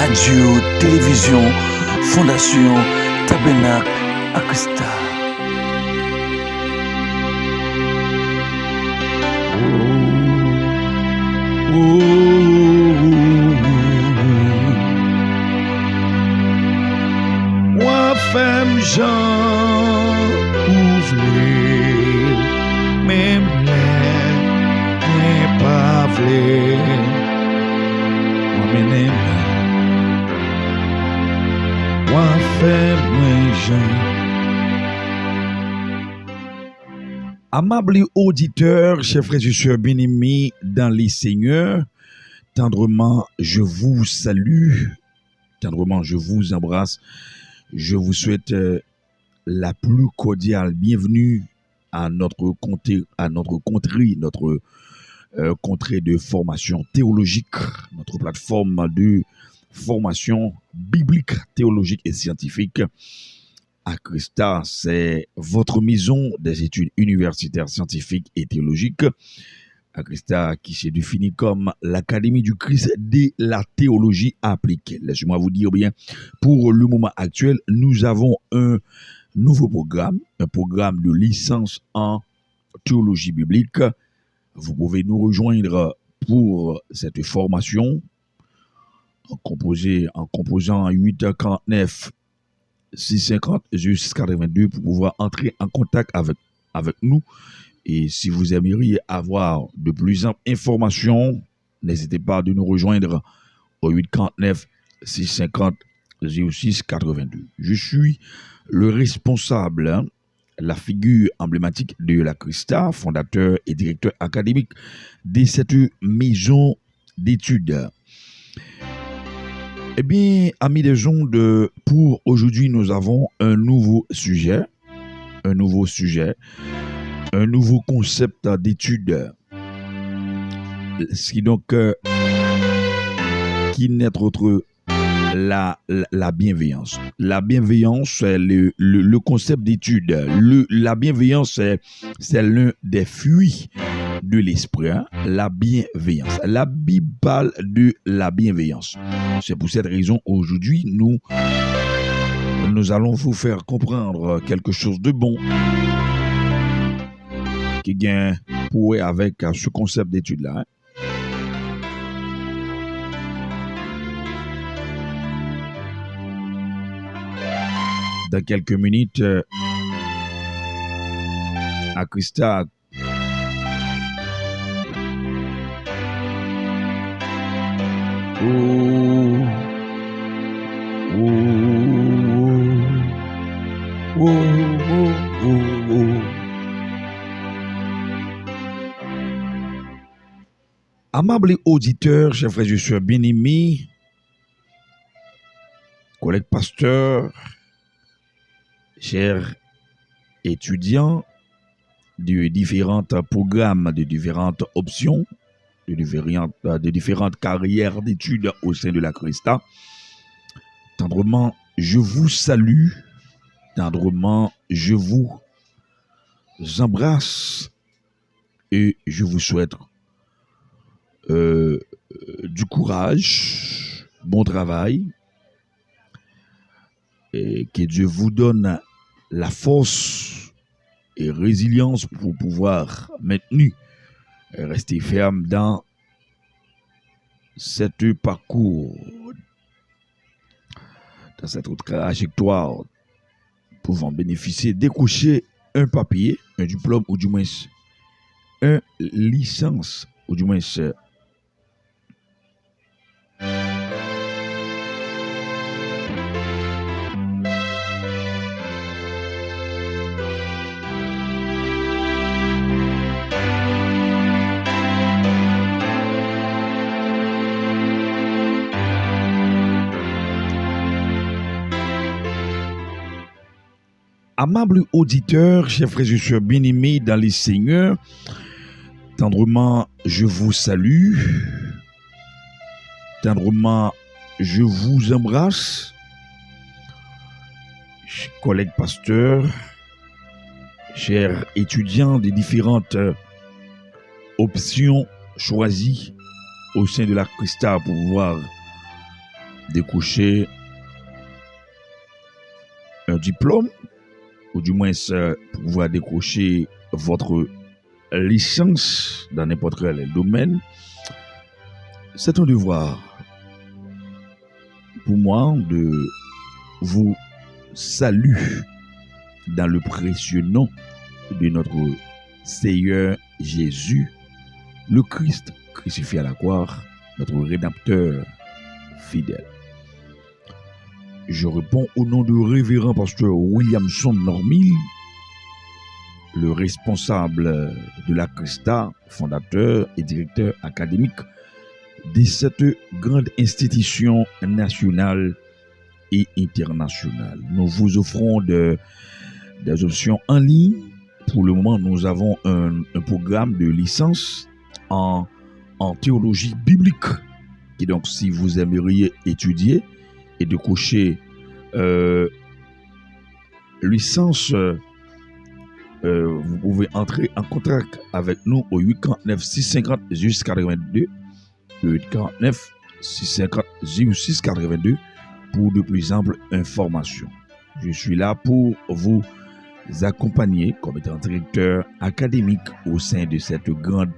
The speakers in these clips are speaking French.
Radio, télévision, fondation, tabernacle, Christa. Moi, femme Jean, ouvre même les pas vle. Moi, menem, moi, femme Jean. Amables auditeurs, chers frères et sœurs bien-aimés dans les Seigneurs, tendrement je vous salue, tendrement je vous embrasse, je vous souhaite la plus cordiale bienvenue à notre contrée, notre contrée de formation théologique, notre plateforme de formation biblique, théologique et scientifique. Christa, c'est votre maison des études universitaires scientifiques et théologiques. Christa qui se définit comme l'Académie du Christ de la théologie appliquée. Laissez-moi vous dire bien, pour le moment actuel, nous avons un nouveau programme, un programme de licence en théologie biblique. Vous pouvez nous rejoindre pour cette formation en composant 8h49 650 jusqu'à 82 pour pouvoir entrer en contact avec nous. Et si vous aimeriez avoir de plus amples informations, n'hésitez pas de nous rejoindre au 849 650 06 82. Je suis le responsable, la figure emblématique de la Christa, fondateur et directeur académique de cette maison d'études. Eh bien, amis des ondes, pour aujourd'hui, nous avons un nouveau sujet, un nouveau concept d'étude, qui donc qui n'est autre la bienveillance. La bienveillance, c'est le concept d'étude. La bienveillance, c'est l'un des fruits de l'esprit, hein? La bienveillance. La Bible parle de la bienveillance. C'est pour cette raison, aujourd'hui, nous allons vous faire comprendre quelque chose de bon qui vient pour avec ce concept d'étude-là. Hein? Dans quelques minutes, à Christa, Amables auditeurs, chers frères et sœurs bien-aimés, collègues pasteurs, chers étudiants de différents programmes, de différentes options, de différentes carrières d'études au sein de la Christa, tendrement, je vous salue, tendrement, je vous embrasse et je vous souhaite du courage, bon travail, et que Dieu vous donne la force et résilience pour pouvoir maintenir et rester ferme dans cette parcours, dans cette trajectoire, pouvant bénéficier, décrocher un papier, un diplôme ou du moins une licence ou du moins amables auditeurs, chers frères et sœurs bien-aimés dans les Seigneurs, tendrement je vous salue, tendrement je vous embrasse, collègues pasteurs, chers étudiants des différentes options choisies au sein de la Christa pour pouvoir décrocher un diplôme, ou du moins pour pouvoir décrocher votre licence dans n'importe quel domaine, c'est un devoir pour moi de vous saluer dans le précieux nom de notre Seigneur Jésus, le Christ crucifié à la croix, notre Rédempteur fidèle. Je réponds au nom du révérend pasteur Williamson Normil, le responsable de la Christa, fondateur et directeur académique de cette grande institution nationale et internationale. Nous vous offrons des options en ligne. Pour le moment, nous avons un programme de licence en théologie biblique. Et donc, si vous aimeriez étudier et de cocher licence, vous pouvez entrer en contact avec nous au 849 650 0682, 849 650 0682 pour de plus amples informations. Je suis là pour vous accompagner comme étant directeur académique au sein de cette grande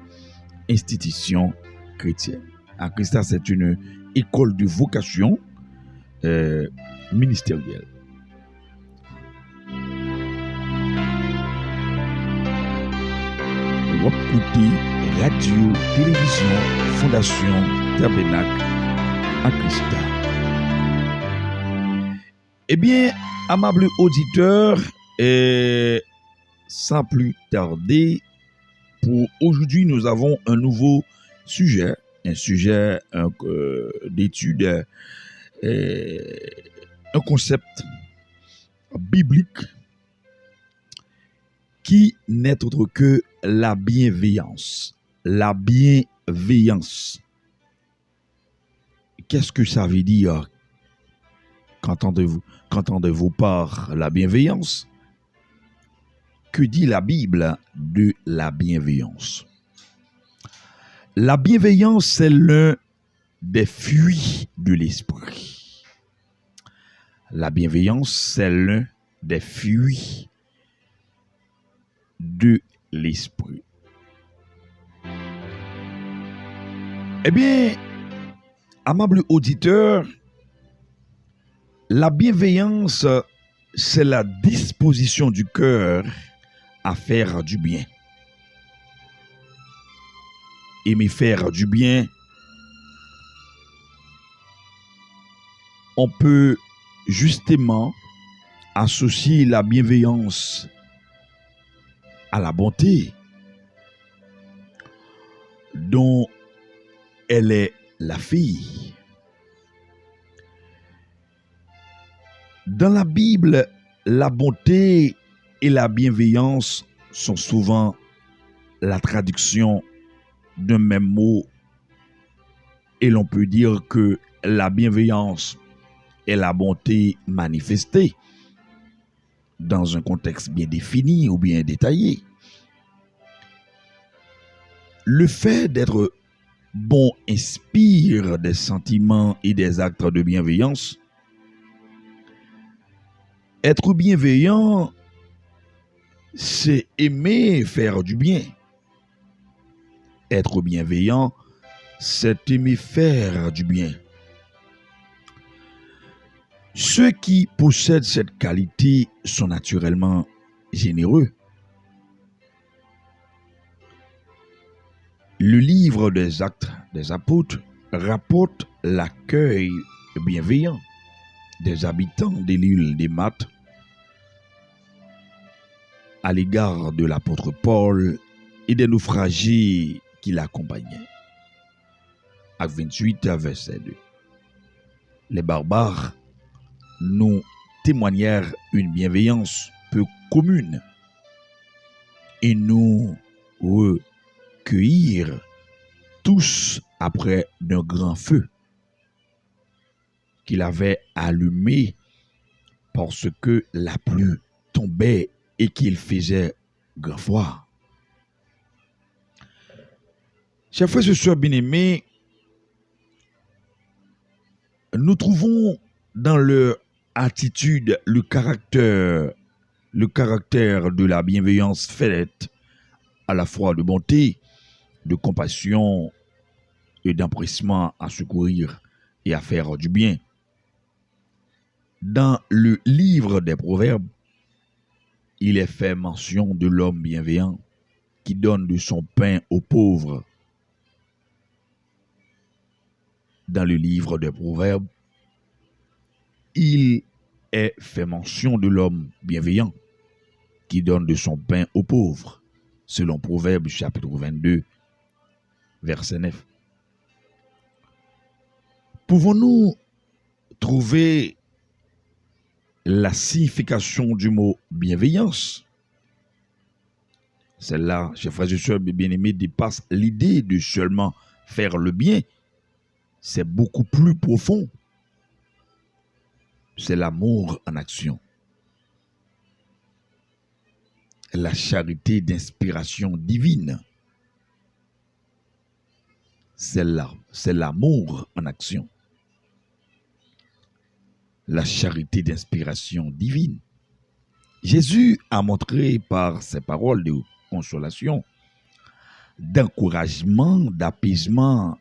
institution chrétienne. Christa, c'est une école de vocation ministérielle. Écoutez Radio, Télévision, Fondation Tabernacle Christa. Eh bien, amables auditeurs, sans plus tarder, pour aujourd'hui, nous avons un nouveau sujet, un sujet d'étude, un concept biblique qui n'est autre que la bienveillance. La bienveillance. Qu'est-ce que ça veut dire? Qu'entendez-vous par la bienveillance? Que dit la Bible de la bienveillance? La bienveillance, c'est l'un des fruits de l'esprit. La bienveillance, c'est l'un des fruits de l'esprit. Eh bien, amables auditeurs, la bienveillance, c'est la disposition du cœur à faire du bien. Aimer faire du bien, on peut justement associer la bienveillance à la bonté, dont elle est la fille. Dans la Bible, la bonté et la bienveillance sont souvent la traduction d'un même mot, et l'on peut dire que la bienveillance est la bonté manifestée dans un contexte bien défini ou bien détaillé. Le fait d'être bon inspire des sentiments et des actes de bienveillance. Être bienveillant, c'est aimer faire du bien. Être bienveillant, c'est aimer faire du bien. Ceux qui possèdent cette qualité sont naturellement généreux. Le livre des Actes des Apôtres rapporte l'accueil bienveillant des habitants de l'île des Mates à l'égard de l'apôtre Paul et des naufragés qui l'accompagnaient. Acte 28, verset 2. Les barbares nous témoignèrent une bienveillance peu commune et nous recueillirent tous après d'un grand feu qu'il avait allumé parce que la pluie tombait et qu'il faisait grand froid. Chers frères et sœurs bien-aimés, Nous trouvons dans leur attitude le caractère de la bienveillance faite à la fois de bonté, de compassion et d'empressement à secourir et à faire du bien. Dans le livre des Proverbes, il est fait mention de l'homme bienveillant qui donne de son pain aux pauvres. Dans le livre des Proverbes, il est fait mention de l'homme bienveillant qui donne de son pain aux pauvres, selon Proverbes chapitre 22, verset 9. Pouvons-nous trouver la signification du mot bienveillance? Celle-là, chers frères et sœurs bien-aimés, dépasse l'idée de seulement faire le bien. C'est beaucoup plus profond. C'est l'amour en action. La charité d'inspiration divine. C'est l'amour en action. La charité d'inspiration divine. Jésus a montré par ses paroles de consolation, d'encouragement, d'apaisement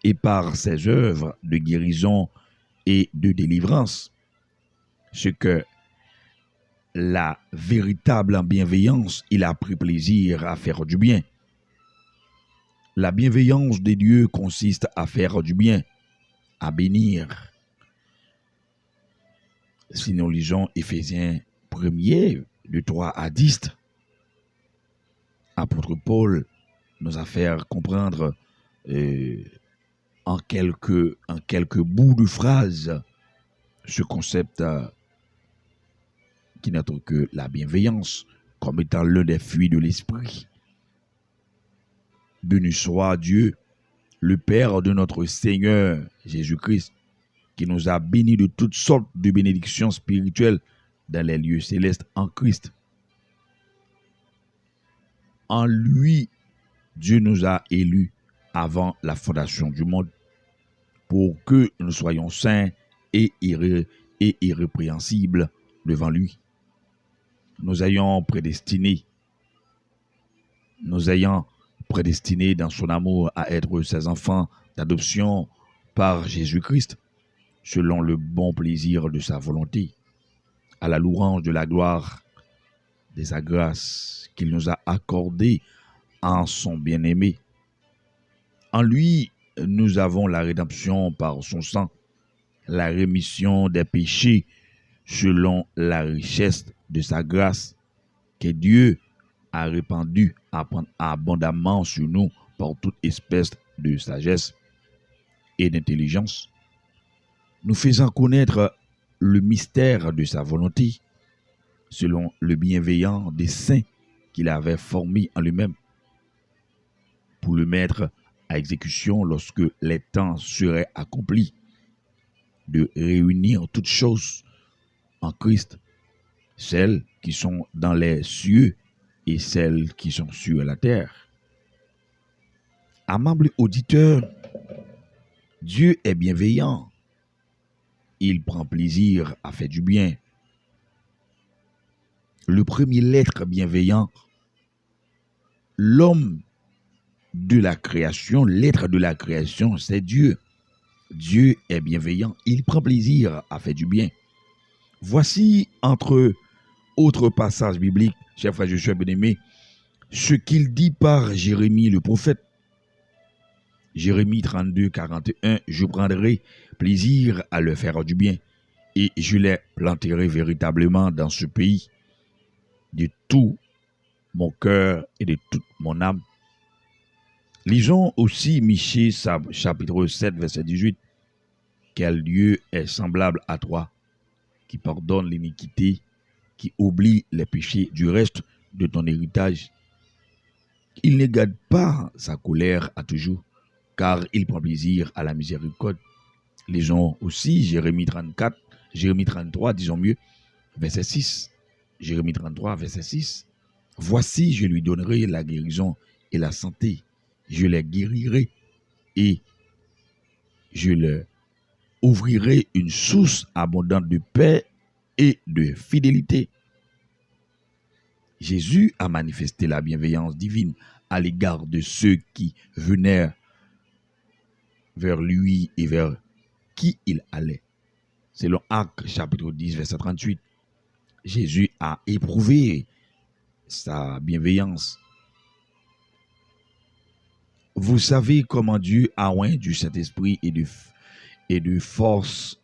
et par ses œuvres de guérison et de délivrance, ce que la véritable bienveillance, il a pris plaisir à faire du bien. La bienveillance de Dieu consiste à faire du bien, à bénir. Si nous lisons Éphésiens 1er, de 3 à 10, apôtre Paul nous a fait comprendre en quelques bouts de phrases ce concept qui n'est autre que la bienveillance comme étant l'un des fruits de l'esprit. Béni soit Dieu, le Père de notre Seigneur Jésus-Christ, qui nous a bénis de toutes sortes de bénédictions spirituelles dans les lieux célestes en Christ. En lui, Dieu nous a élus avant la fondation du monde pour que nous soyons saints et irrépréhensibles devant lui. Nous ayant prédestinés dans son amour à être ses enfants d'adoption par Jésus-Christ, selon le bon plaisir de sa volonté, à la louange de la gloire de sa grâce qu'il nous a accordée en son bien-aimé. En lui, nous avons la rédemption par son sang, la rémission des péchés selon la richesse de sa grâce que Dieu a répandue abondamment sur nous par toute espèce de sagesse et d'intelligence, nous faisant connaître le mystère de sa volonté, selon le bienveillant dessein qu'il avait formé en lui-même, pour le mettre à exécution lorsque les temps seraient accomplis, de réunir toutes choses en Christ, celles qui sont dans les cieux et celles qui sont sur la terre. Amable auditeur, Dieu est bienveillant. Il prend plaisir à faire du bien. Le premier l'être bienveillant, l'homme de la création, l'être de la création, c'est Dieu. Dieu est bienveillant, il prend plaisir à faire du bien. Voici, entre autres passages bibliques, chers frères et sœurs bien-aimés, ce qu'il dit par Jérémie le prophète. Jérémie 32, 41, je prendrai plaisir à leur faire du bien et je les planterai véritablement dans ce pays de tout mon cœur et de toute mon âme. Lisons aussi Michée chapitre 7, verset 18. Quel Dieu est semblable à toi, qui pardonne l'iniquité, qui oublie les péchés du reste de ton héritage. Il ne garde pas sa colère à toujours, car il prend plaisir à la miséricorde. Lisons aussi Jérémie 33, disons mieux, verset 6. Jérémie 33, verset 6. Voici, je lui donnerai la guérison et la santé. Je les guérirai et je leur ouvrirez une source abondante de paix et de fidélité. Jésus a manifesté la bienveillance divine à l'égard de ceux qui venaient vers lui et vers qui il allait. Selon Actes chapitre 10, verset 38, Jésus a éprouvé sa bienveillance. Vous savez comment Dieu a oint du Saint-Esprit et de force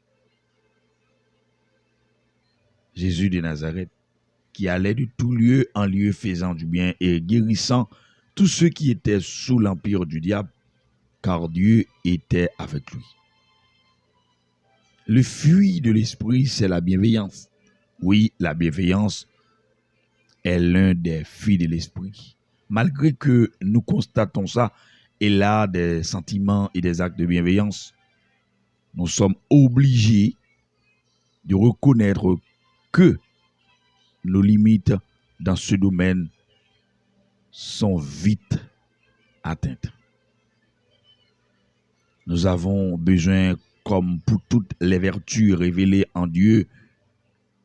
Jésus de Nazareth, qui allait de tout lieu en lieu faisant du bien et guérissant tous ceux qui étaient sous l'empire du diable, car Dieu était avec lui. Le fruit de l'esprit, c'est la bienveillance. Oui, la bienveillance est l'un des fruits de l'esprit. Malgré que nous constatons ça, et là des sentiments et des actes de bienveillance, nous sommes obligés de reconnaître que nos limites dans ce domaine sont vite atteintes. Nous avons besoin, comme pour toutes les vertus révélées en Dieu,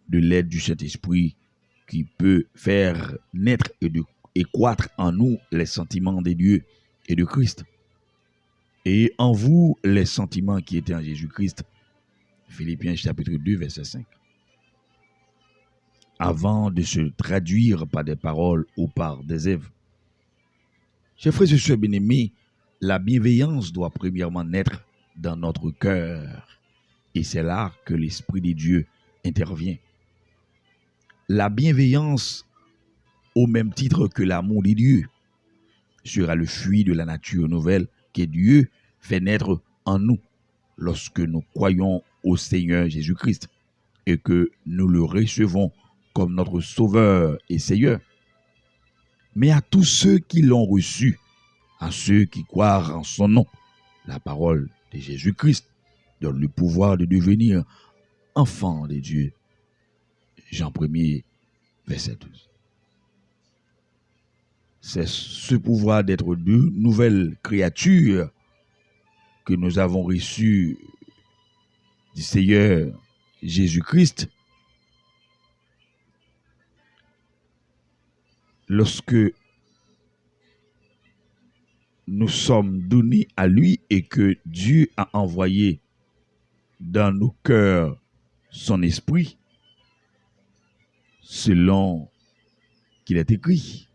de l'aide du Saint-Esprit qui peut faire naître et croître en nous les sentiments de Dieu et de Christ. Et en vous, les sentiments qui étaient en Jésus-Christ. Philippiens chapitre 2, verset 5. Avant de se traduire par des paroles ou par des œuvres. Chers frères et sœurs bien-aimés, la bienveillance doit premièrement naître dans notre cœur. Et c'est là que l'Esprit de Dieu intervient. La bienveillance, au même titre que l'amour de Dieu, sera le fruit de la nature nouvelle que Dieu fait naître en nous lorsque nous croyons au Seigneur Jésus-Christ et que nous le recevons comme notre Sauveur et Seigneur. Mais à tous ceux qui l'ont reçu, à ceux qui croient en son nom, la parole de Jésus-Christ donne le pouvoir de devenir enfants de Dieu. Jean 1er, verset 12. C'est ce pouvoir d'être de nouvelles créatures que nous avons reçu du Seigneur Jésus-Christ lorsque nous sommes donnés à lui et que Dieu a envoyé dans nos cœurs son esprit, selon qu'il est écrit.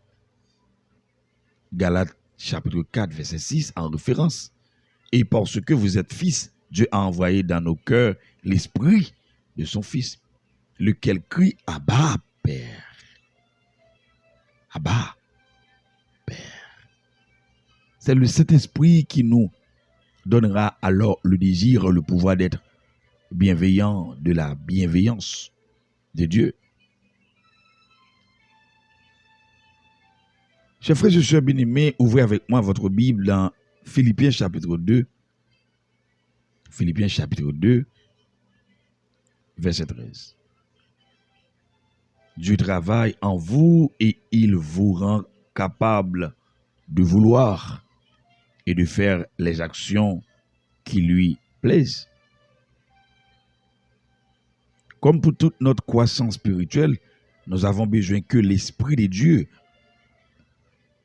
Galates chapitre 4, verset 6 en référence. Et parce que vous êtes fils, Dieu a envoyé dans nos cœurs l'esprit de son fils, lequel crie Abba, Père. Abba, Père. C'est le Saint-Esprit qui nous donnera alors le désir, le pouvoir d'être bienveillant, de la bienveillance de Dieu. Chers frères et sœurs bien-aimés, ouvrez avec moi votre Bible dans Philippiens chapitre 2. Philippiens chapitre 2, verset 13. Dieu travaille en vous et il vous rend capable de vouloir et de faire les actions qui lui plaisent. Comme pour toute notre croissance spirituelle, nous avons besoin que l'Esprit de Dieu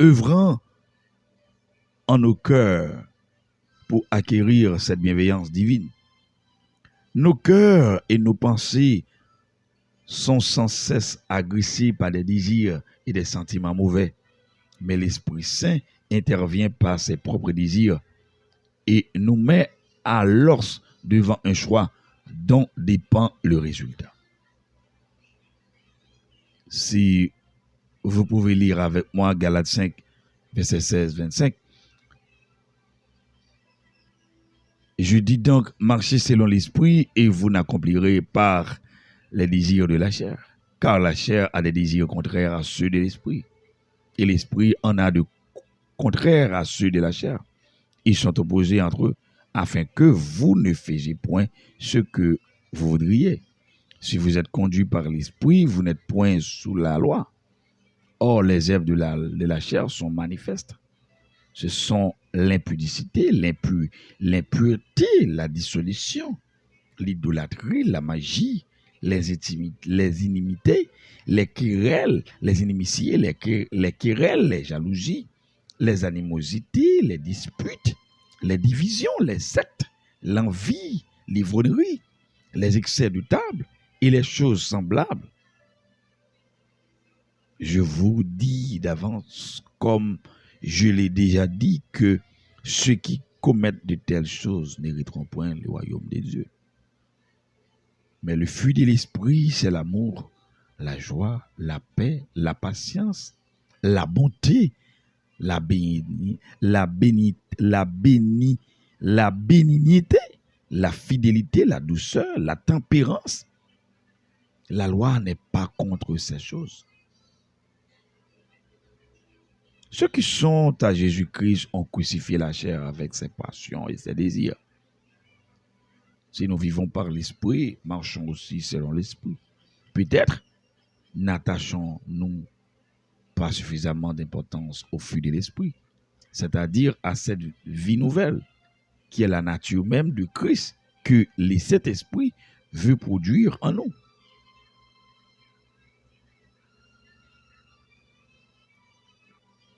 œuvrant en nos cœurs pour acquérir cette bienveillance divine. Nos cœurs et nos pensées sont sans cesse agressés par des désirs et des sentiments mauvais, mais l'Esprit Saint intervient par ses propres désirs et nous met alors devant un choix dont dépend le résultat. Si vous pouvez lire avec moi Galates 5, verset 16-25. Je dis donc, marchez selon l'esprit et vous n'accomplirez pas les désirs de la chair. Car la chair a des désirs contraires à ceux de l'esprit. Et l'esprit en a de contraires à ceux de la chair. Ils sont opposés entre eux, afin que vous ne fassiez point ce que vous voudriez. Si vous êtes conduit par l'esprit, vous n'êtes point sous la loi. Or, les œuvres de la chair sont manifestes. Ce sont l'impudicité, l'impureté, la dissolution, l'idolâtrie, la magie, les inimités, les querelles, les inimitiés, les querelles, les jalousies, les animosités, les disputes, les divisions, les sectes, l'envie, l'ivrognerie, les excès de table et les choses semblables. Je vous dis d'avance, comme je l'ai déjà dit, que ceux qui commettent de telles choses n'hériteront point le royaume des dieux. Mais le fruit de l'esprit, c'est l'amour, la joie, la paix, la patience, la bonté, la bénignité, la fidélité, la douceur, la tempérance. La loi n'est pas contre ces choses. Ceux qui sont à Jésus-Christ ont crucifié la chair avec ses passions et ses désirs. Si nous vivons par l'esprit, marchons aussi selon l'esprit. Peut-être n'attachons-nous pas suffisamment d'importance au fruit de l'esprit, c'est-à-dire à cette vie nouvelle, qui est la nature même de Christ, que le Saint-Esprit veut produire en nous.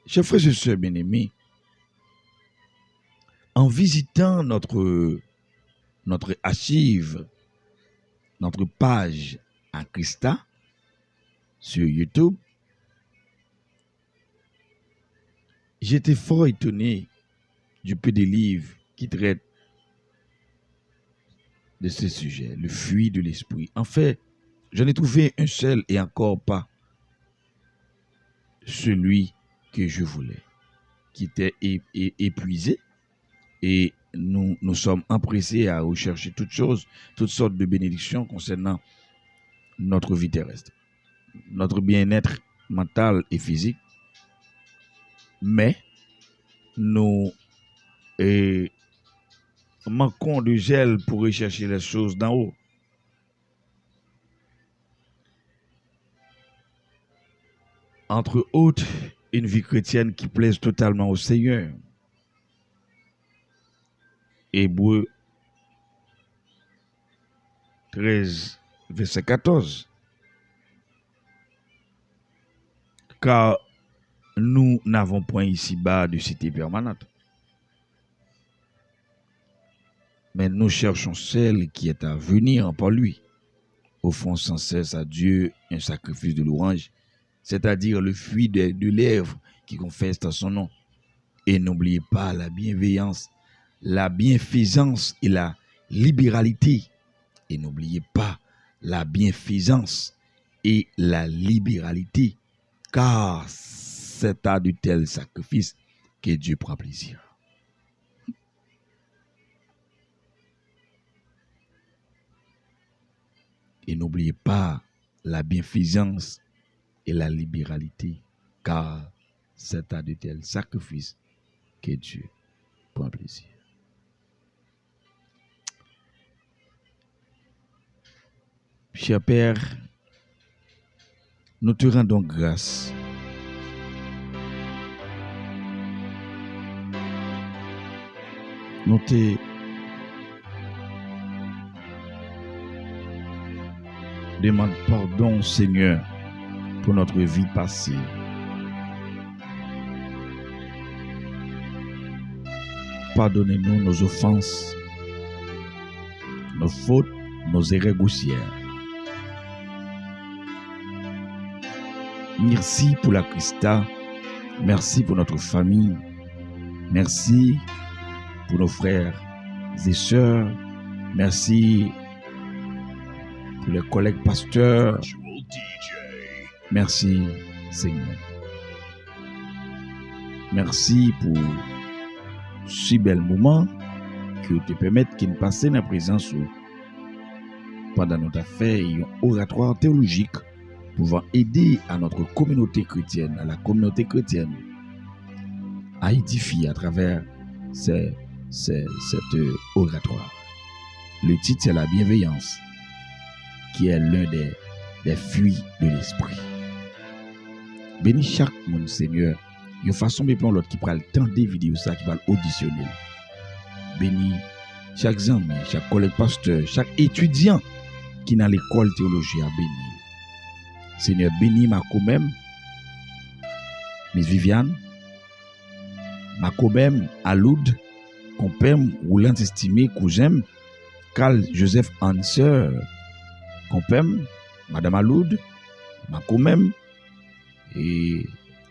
Chers frères et sœurs bien-aimés, en visitant notre archive, notre page en Christa sur YouTube, j'étais fort étonné du peu de livres qui traitent de ce sujet, le fruit de l'esprit. En fait, j'en ai trouvé un seul et encore pas celui que je voulais, qui était épuisé, et nous sommes empressés à rechercher toutes sortes de bénédictions concernant notre vie terrestre, notre bien-être mental et physique, mais nous manquons de gel pour rechercher les choses d'en haut. Entre autres, une vie chrétienne qui plaise totalement au Seigneur. Hébreux 13, verset 14. Car nous n'avons point ici-bas de cité permanente, mais nous cherchons celle qui est à venir par lui. Offrons sans cesse à Dieu un sacrifice de louange, c'est-à-dire le fruit de lèvres qui confessent à son nom. Et n'oubliez pas la bienveillance, la bienfaisance et la libéralité. Et n'oubliez pas la bienfaisance et la libéralité, car c'est à de tels sacrifices que Dieu prend plaisir. Et n'oubliez pas la bienfaisance et la libéralité, car c'est à de tels sacrifices que Dieu prend plaisir. Cher Père, nous te rendons grâce nous te demandons pardon, Seigneur, pour notre vie passée. Pardonnez-nous nos offenses, nos fautes, nos erreurs grossières. Merci pour la Christa, merci pour notre famille, merci pour nos frères et sœurs, merci pour les collègues pasteurs. Merci Seigneur. Merci pour si bel moment que te permettre qu'il nous passe dans la présence pendant notre affaire et un oratoire théologique pouvant aider à notre communauté chrétienne, à la communauté chrétienne, à édifier à travers cet oratoire. Le titre, c'est la bienveillance, qui est l'un des fruits de l'esprit. Bénis chaque monde, Seigneur, de façon mais pour l'autre qui prend le temps des vidéos, ça qui va auditionner. Bénis chaque ami, chaque collègue pasteur, chaque étudiant qui est dans l'école théologie a béni. Seigneur, bénis Marco même, Miss Viviane, Marco même, Aloud, compère, Roulant estimé, cousin, Carl Joseph Hanser, compère, Madame Aloud, Marco même, et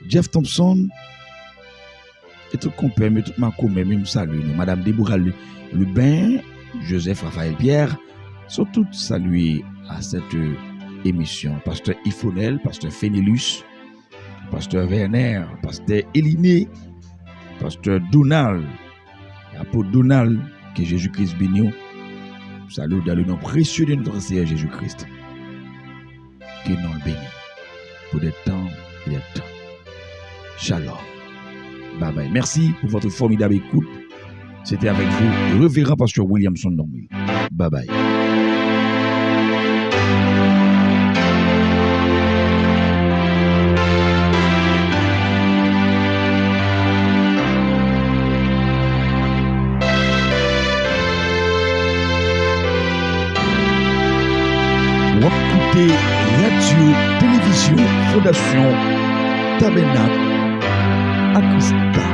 Jeff Thompson, et tout compère, et tout Marco même, me salue, Madame Déborah Lubin, Joseph Raphaël Pierre, surtout saluer à cette émission, Pasteur Ifonel, Pasteur Fénélus, Pasteur Werner, Pasteur Eliné, Pasteur Donald, Apôtre Donald, que Jésus-Christ bénisse. Salut dans le nom précieux de notre Seigneur Jésus-Christ. Que nous le bénisse pour des temps et des temps. Shalom. Bye bye. Merci pour votre formidable écoute. C'était avec vous, le révérend Pasteur Williamson Normil. Bye bye. Vous écoutez Radio Télévision Fondation Tabernacle Acosta.